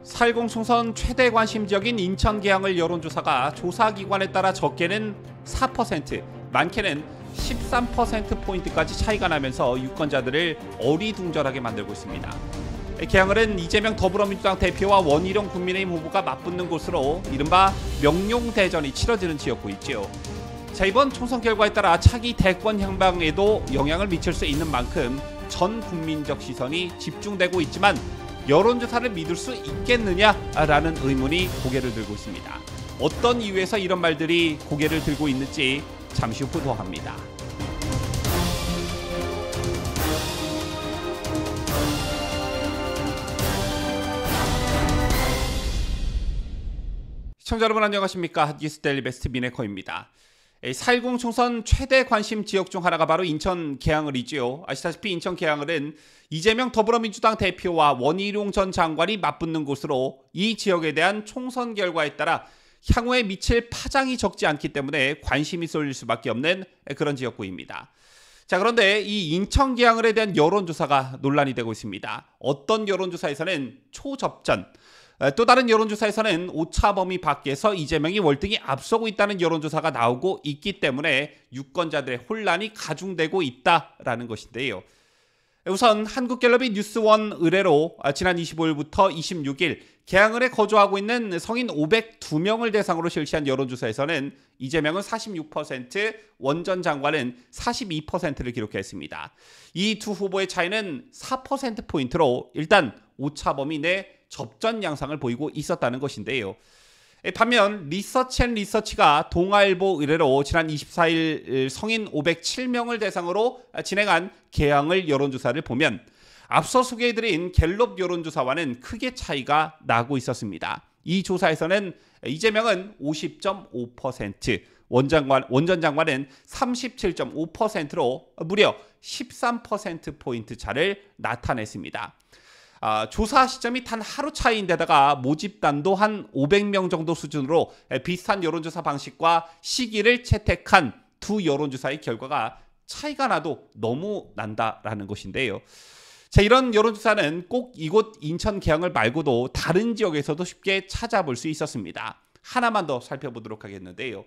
4.10 총선 최대 관심 지역인 인천 계양을 여론조사가 조사기관에 따라 적게는 4%, 많게는 13%포인트까지 차이가 나면서 유권자들을 어리둥절하게 만들고 있습니다. 계양을은 이재명 더불어민주당 대표와 원희룡 국민의힘 후보가 맞붙는 곳으로 이른바 명룡대전이 치러지는 지역구이지요. 자, 이번 총선 결과에 따라 차기 대권 향방에도 영향을 미칠 수 있는 만큼 전 국민적 시선이 집중되고 있지만 여론조사를 믿을 수 있겠느냐라는 의문이 고개를 들고 있습니다. 어떤 이유에서 이런 말들이 고개를 들고 있는지 잠시 후 보도합니다. 시청자 여러분 안녕하십니까? 뉴스데일리 베스트 미네커입니다. 4.10 총선 최대 관심 지역 중 하나가 바로 인천 계양을이지요. 아시다시피 인천 계양을은 이재명 더불어민주당 대표와 원희룡 전 장관이 맞붙는 곳으로 이 지역에 대한 총선 결과에 따라 향후에 미칠 파장이 적지 않기 때문에 관심이 쏠릴 수밖에 없는 그런 지역구입니다. 자, 그런데 이 인천 계양을에 대한 여론조사가 논란이 되고 있습니다. 어떤 여론조사에서는 초접전, 또 다른 여론조사에서는 오차 범위 밖에서 이재명이 월등히 앞서고 있다는 여론조사가 나오고 있기 때문에 유권자들의 혼란이 가중되고 있다라는 것인데요. 우선 한국갤럽이 뉴스원 의뢰로 지난 25일부터 26일 계양을에 거주하고 있는 성인 502명을 대상으로 실시한 여론조사에서는 이재명은 46%, 원 전 장관은 42%를 기록했습니다. 이 두 후보의 차이는 4%포인트로 일단 오차 범위 내 접전 양상을 보이고 있었다는 것인데요. 반면 리서치앤리서치가 동아일보 의뢰로 지난 24일 성인 507명을 대상으로 진행한 계양을 여론조사를 보면 앞서 소개해드린 갤럽 여론조사와는 크게 차이가 나고 있었습니다. 이 조사에서는 이재명은 50.5%, 원 전 장관은 37.5%로 무려 13%포인트 차를 나타냈습니다. 조사 시점이 단 하루 차이인데다가 모집단도 한 500명 정도 수준으로 비슷한 여론조사 방식과 시기를 채택한 두 여론조사의 결과가 차이가 나도 너무 난다라는 것인데요. 자, 이런 여론조사는 꼭 이곳 인천 계양을 말고도 다른 지역에서도 쉽게 찾아볼 수 있었습니다. 하나만 더 살펴보도록 하겠는데요.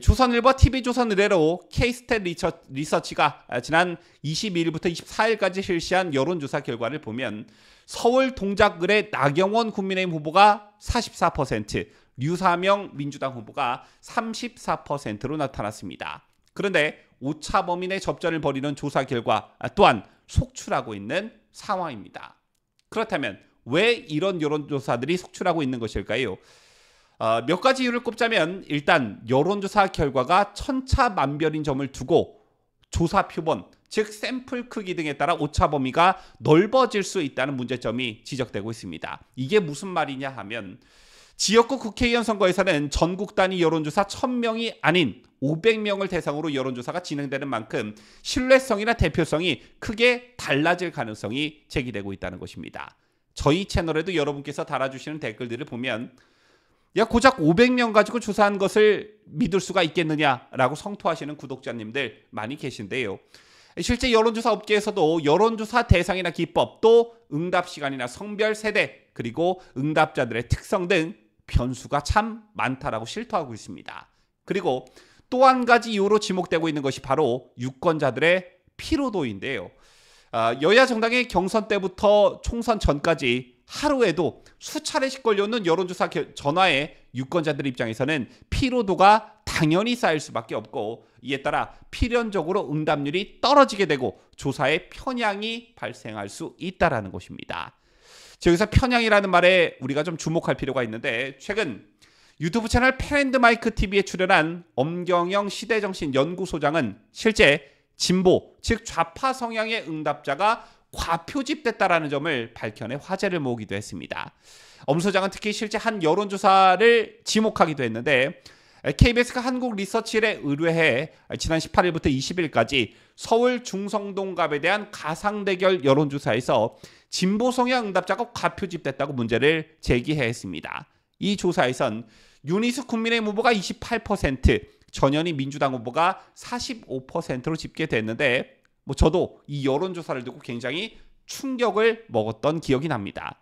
조선일보 TV조선 의뢰로 K-스탯 리서치가 지난 22일부터 24일까지 실시한 여론조사 결과를 보면 서울 동작을의 나경원 국민의힘 후보가 44%, 류사명 민주당 후보가 34%로 나타났습니다. 그런데 오차 범위 내 접전을 벌이는 조사 결과 또한 속출하고 있는 상황입니다. 그렇다면 왜 이런 여론조사들이 속출하고 있는 것일까요? 몇 가지 이유를 꼽자면 일단 여론조사 결과가 천차만별인 점을 두고 조사 표본, 즉 샘플 크기 등에 따라 오차 범위가 넓어질 수 있다는 문제점이 지적되고 있습니다. 이게 무슨 말이냐 하면 지역구 국회의원 선거에서는 전국 단위 여론조사 1000명이 아닌 500명을 대상으로 여론조사가 진행되는 만큼 신뢰성이나 대표성이 크게 달라질 가능성이 제기되고 있다는 것입니다. 저희 채널에도 여러분께서 달아주시는 댓글들을 보면 야, 고작 500명 가지고 조사한 것을 믿을 수가 있겠느냐라고 성토하시는 구독자님들 많이 계신데요. 실제 여론조사 업계에서도 여론조사 대상이나 기법, 또 응답 시간이나 성별, 세대, 그리고 응답자들의 특성 등 변수가 참 많다라고 실토하고 있습니다. 그리고 또 한 가지 이유로 지목되고 있는 것이 바로 유권자들의 피로도인데요. 여야 정당의 경선 때부터 총선 전까지 하루에도 수차례씩 걸려오는 여론조사 전화에 유권자들 입장에서는 피로도가 당연히 쌓일 수밖에 없고 이에 따라 필연적으로 응답률이 떨어지게 되고 조사에 편향이 발생할 수 있다는 것입니다. 여기서 편향이라는 말에 우리가 좀 주목할 필요가 있는데 최근 유튜브 채널 펜앤드마이크 TV에 출연한 엄경영 시대정신 연구소장은 실제 진보, 즉 좌파 성향의 응답자가 과표집됐다라는 점을 밝혀내 화제를 모으기도 했습니다. 엄 소장은 특히 실제 한 여론조사를 지목하기도 했는데 KBS가 한국리서치에 의뢰해 지난 18일부터 20일까지 서울 중성동갑에 대한 가상대결 여론조사에서 진보 성향 응답자가 과표집됐다고 문제를 제기했습니다. 이 조사에선 윤희숙 국민의힘 후보가 28%, 전현희 민주당 후보가 45%로 집계됐는데 저도 이 여론조사를 두고 굉장히 충격을 먹었던 기억이 납니다.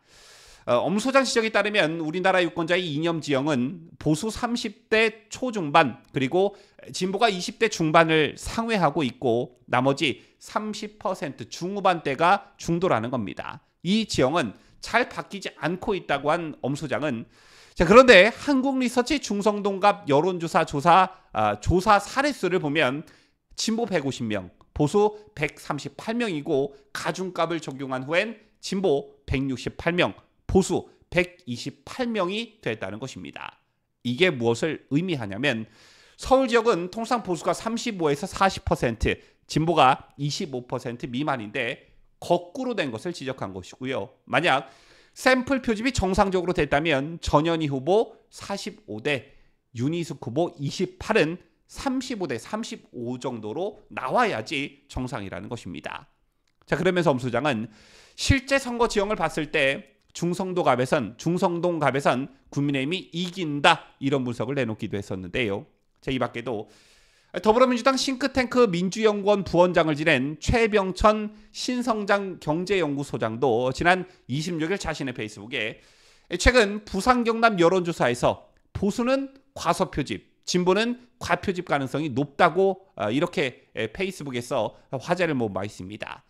엄소장 지적에 따르면 우리나라 유권자의 이념 지형은 보수 30대 초중반 그리고 진보가 20대 중반을 상회하고 있고 나머지 30% 중후반대가 중도라는 겁니다. 이 지형은 잘 바뀌지 않고 있다고 한 엄소장은 자, 그런데 한국리서치 중성동갑 여론조사 조사 사례수를 보면 진보 150명, 보수 138명이고 가중값을 적용한 후엔 진보 168명, 보수 128명이 됐다는 것입니다. 이게 무엇을 의미하냐면 서울 지역은 통상 보수가 35에서 40%, 진보가 25% 미만인데 거꾸로 된 것을 지적한 것이고요. 만약 샘플 표집이 정상적으로 됐다면 전현희 후보 45대, 윤희숙 후보 28은 35대 35 정도로 나와야지 정상이라는 것입니다. 자, 그러면서 엄소장은 실제 선거 지형을 봤을 때 중성동갑에선 국민의힘이 이긴다 이런 분석을 내놓기도 했었는데요. 자, 이 밖에도 더불어민주당 싱크탱크 민주연구원 부원장을 지낸 최병천 신성장 경제연구소장도 지난 26일 자신의 페이스북에 최근 부산 경남 여론조사에서 보수는 과소표집, 진보는 과표집 가능성이 높다고 이렇게 페이스북에서 화제를 모은 바 있습니다.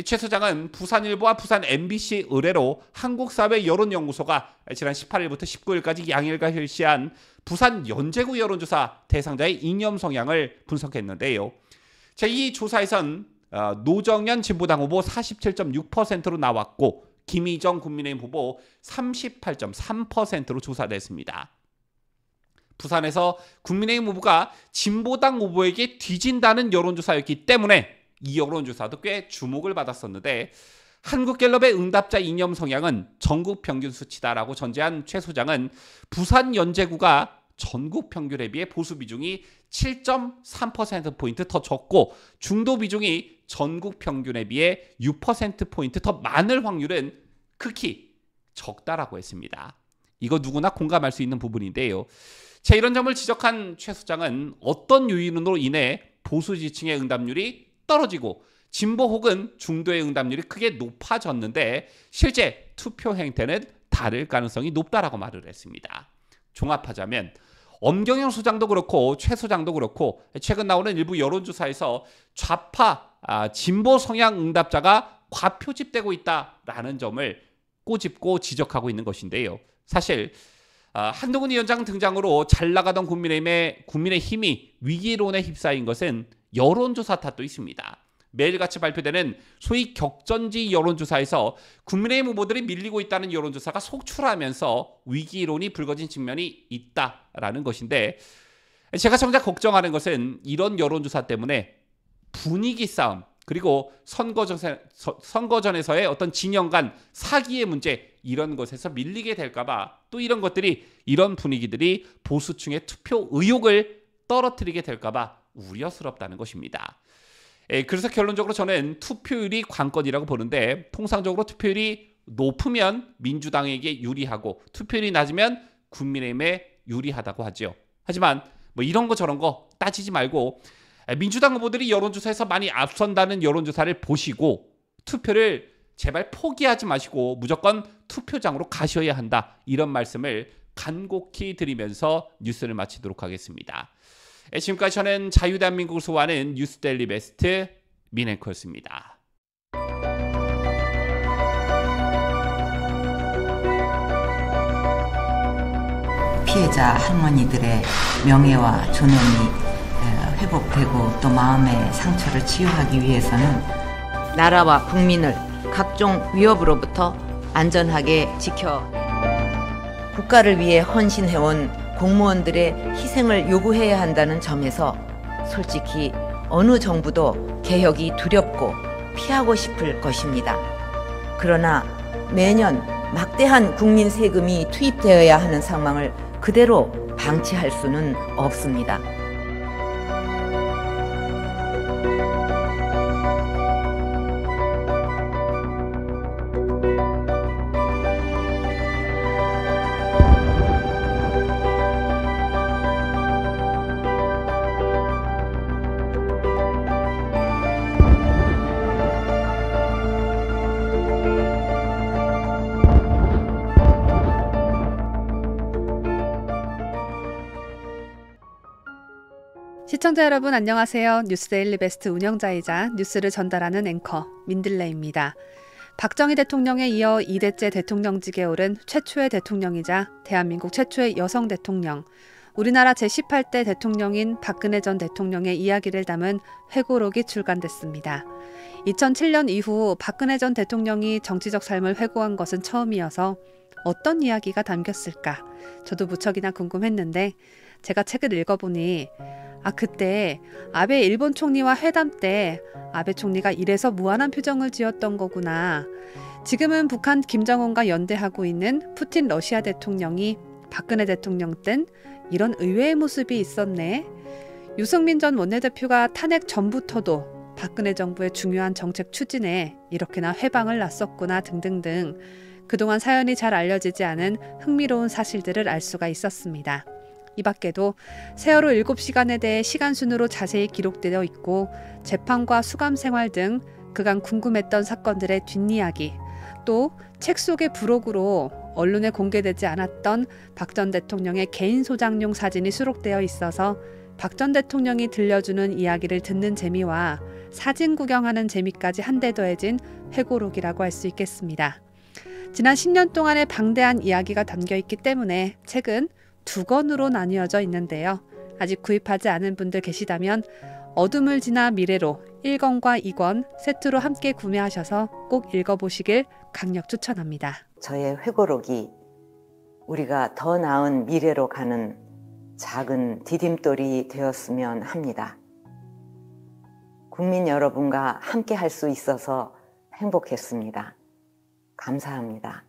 최 소장은 부산일보와 부산 MBC 의뢰로 한국사회 여론연구소가 지난 18일부터 19일까지 양일간 실시한 부산 연제구 여론조사 대상자의 이념 성향을 분석했는데요. 이 조사에선 노정현 진보당 후보 47.6%로 나왔고 김희정 국민의힘 후보 38.3%로 조사됐습니다. 부산에서 국민의힘 후보가 진보당 후보에게 뒤진다는 여론조사였기 때문에 이 여론조사도 꽤 주목을 받았었는데 한국갤럽의 응답자 이념 성향은 전국 평균 수치다라고 전제한 최 소장은 부산 연제구가 전국 평균에 비해 보수 비중이 7.3%포인트 더 적고 중도 비중이 전국 평균에 비해 6%포인트 더 많을 확률은 극히 적다라고 했습니다. 이거 누구나 공감할 수 있는 부분인데요. 이런 점을 지적한 최 소장은 어떤 요인으로 인해 보수 지층의 응답률이 떨어지고 진보 혹은 중도의 응답률이 크게 높아졌는데 실제 투표 행태는 다를 가능성이 높다라고 말을 했습니다. 종합하자면 엄경영 소장도 그렇고 최 소장도 그렇고 최근 나오는 일부 여론조사에서 좌파 진보 성향 응답자가 과표집되고 있다라는 점을 꼬집고 지적하고 있는 것인데요. 사실 한동훈 위원장 등장으로 잘 나가던 국민의힘이 위기론에 휩싸인 것은 여론조사 탓도 있습니다. 매일같이 발표되는 소위 격전지 여론조사에서 국민의힘 후보들이 밀리고 있다는 여론조사가 속출하면서 위기론이 불거진 측면이 있다라는 것인데 제가 정작 걱정하는 것은 이런 여론조사 때문에 분위기 싸움 그리고 선거전에서의 어떤 진영 간 사기의 문제 이런 것에서 밀리게 될까봐 또 이런 분위기들이 보수층의 투표 의욕을 떨어뜨리게 될까봐 우려스럽다는 것입니다. 그래서 결론적으로 저는 투표율이 관건이라고 보는데 통상적으로 투표율이 높으면 민주당에게 유리하고 투표율이 낮으면 국민의힘에 유리하다고 하죠. 하지만 이런 거 저런 거 따지지 말고 민주당 후보들이 여론조사에서 많이 앞선다는 여론조사를 보시고 투표를 제발 포기하지 마시고 무조건 투표장으로 가셔야 한다. 이런 말씀을 간곡히 드리면서 뉴스를 마치도록 하겠습니다. 지금까지 저는 자유대한민국을 소화하는 뉴스데일리 베스트 민앵커였습니다. 피해자 할머니들의 명예와 존엄이 회복되고 또 마음의 상처를 치유하기 위해서는 나라와 국민을 각종 위협으로부터 안전하게 지켜 국가를 위해 헌신해온 공무원들의 희생을 요구해야 한다는 점에서 솔직히 어느 정부도 개혁이 두렵고 피하고 싶을 것입니다. 그러나 매년 막대한 국민 세금이 투입되어야 하는 상황을 그대로 방치할 수는 없습니다. 시청자 여러분 안녕하세요. 뉴스데일리 베스트 운영자이자 뉴스를 전달하는 앵커 민들레입니다. 박정희 대통령에 이어 2대째 대통령직에 오른 최초의 대통령이자 대한민국 최초의 여성 대통령, 우리나라 제18대 대통령인 박근혜 전 대통령의 이야기를 담은 회고록이 출간됐습니다. 2007년 이후 박근혜 전 대통령이 정치적 삶을 회고한 것은 처음이어서 어떤 이야기가 담겼을까? 저도 무척이나 궁금했는데 제가 책을 읽어보니 그때 아베 일본 총리와 회담 때 아베 총리가 이래서 무한한 표정을 지었던 거구나. 지금은 북한 김정은과 연대하고 있는 푸틴 러시아 대통령이 박근혜 대통령 땐 이런 의외의 모습이 있었네. 유승민 전 원내대표가 탄핵 전부터도 박근혜 정부의 중요한 정책 추진에 이렇게나 회방을 놨었구나 등등등 그동안 사연이 잘 알려지지 않은 흥미로운 사실들을 알 수가 있었습니다. 이 밖에도 세월호 7시간에 대해 시간순으로 자세히 기록되어 있고 재판과 수감 생활 등 그간 궁금했던 사건들의 뒷이야기, 또 책 속의 부록으로 언론에 공개되지 않았던 박 전 대통령의 개인 소장용 사진이 수록되어 있어서 박 전 대통령이 들려주는 이야기를 듣는 재미와 사진 구경하는 재미까지 한데 더해진 회고록이라고 할 수 있겠습니다. 지난 10년 동안의 방대한 이야기가 담겨 있기 때문에 책은 2권으로 나뉘어져 있는데요. 아직 구입하지 않은 분들 계시다면 어둠을 지나 미래로 1권과 2권 세트로 함께 구매하셔서 꼭 읽어보시길 강력 추천합니다. 저의 회고록이 우리가 더 나은 미래로 가는 작은 디딤돌이 되었으면 합니다. 국민 여러분과 함께 할 수 있어서 행복했습니다. 감사합니다.